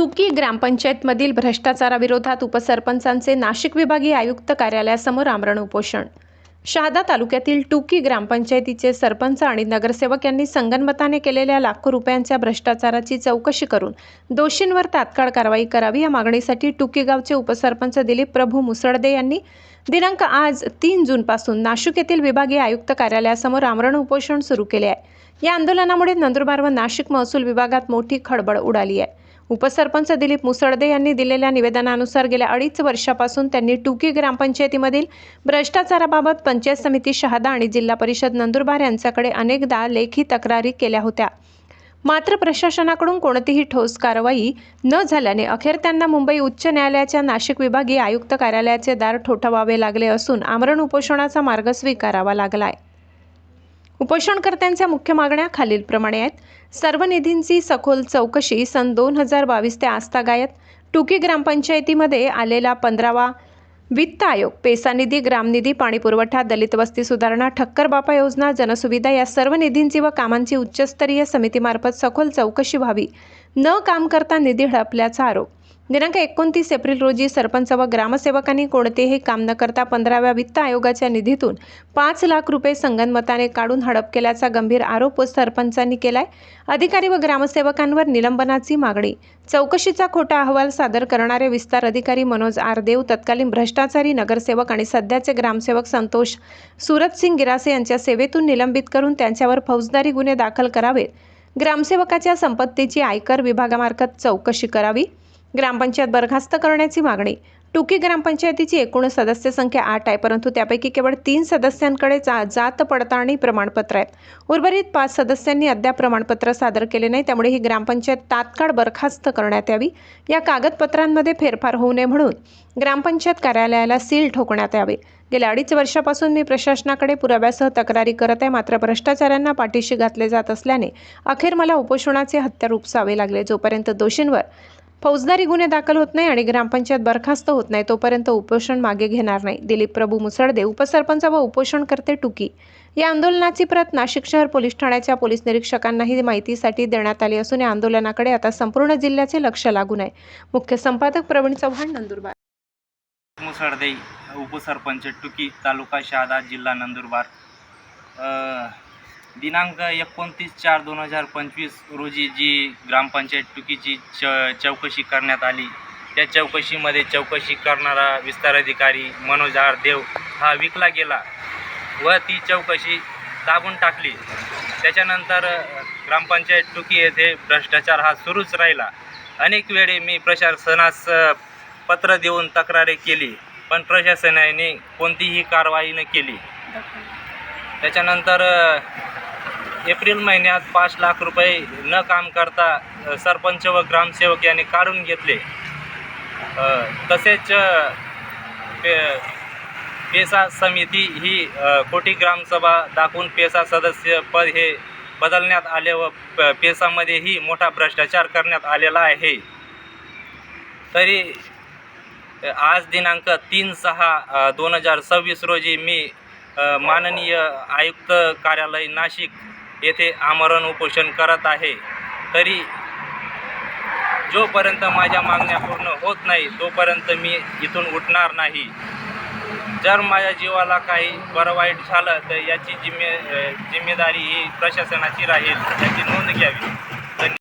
टुकी ग्रामपंचायतमधील भ्रष्टाचाराविरोधात उपसरपंचांचे नाशिक विभागीय आयुक्त कार्यालयासमोर आमरण उपोषण। शहादा तालुक्यातील टुकी ग्रामपंचायतीचे सरपंच आणि नगरसेवक यांनी संगनमताने केलेल्या लाखो रुपयांच्या भ्रष्टाचाराची चौकशी करून दोषींवर तात्काळ कारवाई करावी या मागणीसाठी टुकी गावचे उपसरपंच दिलीप प्रभू मुसळदे यांनी दिनांक आज 3 जूनपासून नाशिक येथील विभागीय आयुक्त कार्यालयासमोर आमरण उपोषण सुरू केले आहे। या आंदोलनामुळे नंदुरबार व नाशिक महसूल विभागात मोठी खळबळ उडाली आहे। उपसरपंच दिलीप मुसळदे यांनी दिलेल्या निवेदनानुसार गेल्या 2.5 वर्षापासून त्यांनी टुकी ग्रामपंचायतीमधील भ्रष्टाचाराबाबत पंचायत समिती शहादा आणि जिल्हा परिषद नंदुरबार यांच्याकडे अनेकदा लेखी तक्रारी केल्या होत्या, मात्र प्रशासनाकडून कोणतीही ठोस कारवाई न झाल्याने अखेर त्यांना मुंबई उच्च न्यायालयाच्या नाशिक विभागीय आयुक्त कार्यालयाचे दार ठोठावावे लागले असून आमरण उपोषणाचा मार्ग स्वीकारावा लागला आहे। उपोषणकर्त्यांच्या मुख्य मागण्या खालीलप्रमाणे आहेत। सर्व निधींची सखोल चौकशी, सन 2022 ते आस्थागायत टुकी ग्रामपंचायतीमध्ये आलेला 15वा वित्त आयोग, पेसा निधी, ग्रामनिधी, पाणीपुरवठा, दलित वस्ती सुधारणा, ठक्कर बापा योजना, जनसुविधा या सर्व निधींची व कामांची उच्चस्तरीय समितीमार्फत सखोल चौकशी व्हावी। न काम करता निधी हडपल्याचा आरोप। दिनांक 29 एप्रिल रोजी सरपंच व ग्रामसेवकांनी कोणतेही काम न करता 15व्या वित्त आयोगाच्या निधीतून 5 लाख रुपये संगनमताने काढून हडप केल्याचा गंभीर आरोप सरपंचांनी केलाय। अधिकारी व ग्रामसेवकांवर निलंबनाची मागणी। चौकशीचा खोटा अहवाल सादर करणारे विस्तार अधिकारी मनोज आर देव, तत्कालीन भ्रष्टाचारी नगरसेवक आणि सध्याचे ग्रामसेवक संतोष सुरतसिंग गिरासे यांच्या सेवेतून निलंबित करून त्यांच्यावर फौजदारी गुन्हे दाखल करावेत। ग्रामसेवकाच्या संपत्तीची आयकर विभागामार्फत चौकशी करावी। ग्रामपंचायत बरखास्त करण्याची मागणी। टुकी ग्रामपंचायतीची एकूण सदस्य संख्या 8 आहे, परंतु त्यापैकी केवळ 3 सदस्यांकडे जात पडताळणी प्रमाणपत्र आहेत। उर्वरित 5 सदस्यांनी अद्याप प्रमाणपत्र सादर केले नाही, त्यामुळे ही ग्रामपंचायत तात्काळ बरखास्त करण्यात यावी। या कागदपत्रांमध्ये फेरफार होऊ नये म्हणून ग्रामपंचायत कार्यालयाला सील ठोकण्यात यावे। गेल्या 2.5 वर्षापासून मी प्रशासनाकडे पुराव्यासह तक्रारी करत आहे, मात्र भ्रष्टाचाऱ्यांना पाठीशी घातले जात असल्याने अखेर मला उपोषणाचे हत्यार उपसावे लागले। जोपर्यंत दोषींवर फौजदारी गुन्हे दाखल होत नाही आणि ग्रामपंचायत बरखास्त होत नाही तोपर्यंत उपोषण मागे घेणार नाही। दिलीप प्रभू मुसळदे, उपसरपंच व उपोषणकर्ते टुकी। या आंदोलनाची प्रत नाशिक शहर पोलीस ठाण्याच्या पोलीस निरीक्षकांनाही माहितीसाठी देण्यात आली असून या आंदोलनाकडे आता संपूर्ण जिल्ह्याचे लक्ष लागून आहे। मुख्य संपादक प्रवीण चव्हाण, नंदुरबार। मुसळदे, उपसरपंच टुकी, तालुका शहादा, जिल्हा नंदुरबार। दिनांक 29/4/2025 रोजी जी ग्रामपंचायत टुकीची चौकशी करण्यात आली, त्या चौकशीमध्ये चौकशी करणारा विस्तार अधिकारी मनोज आर देव हा विकला गेला व ती चौकशी दाबून टाकली। त्याच्यानंतर ग्रामपंचायत टुकी येथे भ्रष्टाचार हा सुरूच राहिला। अनेक वेळे मी प्रशासनास पत्र देऊन तक्रारी केली, पण प्रशासनाने कोणतीही कारवाई न केली। त्याच्यानंतर एप्रिल महिन्यात 5 लाख रुपये न काम करता सरपंच व ग्रामसेवक यांनी काढून घेतले। तसेच पेसा समिती ही कोटी ग्रामसभा दाखवून पेसा सदस्य पद हे बदलण्यात आले व पेसामध्येही मोठा भ्रष्टाचार करण्यात आलेला आहे। तरी आज दिनांक 3/6/2026 रोजी मी माननीय आयुक्त कार्यालय नाशिक येथे आमरण उपोषण करत आहे। तरी जोपर्यंत माझ्या मागण्या पूर्ण होत नाही तोपर्यंत मी इथून उठणार नाही। जर माझ्या जीवाला काही बरं वाईट झालं तर याची जिम्मेदारी ही प्रशासनाची राहील, याची नोंद घ्यावी।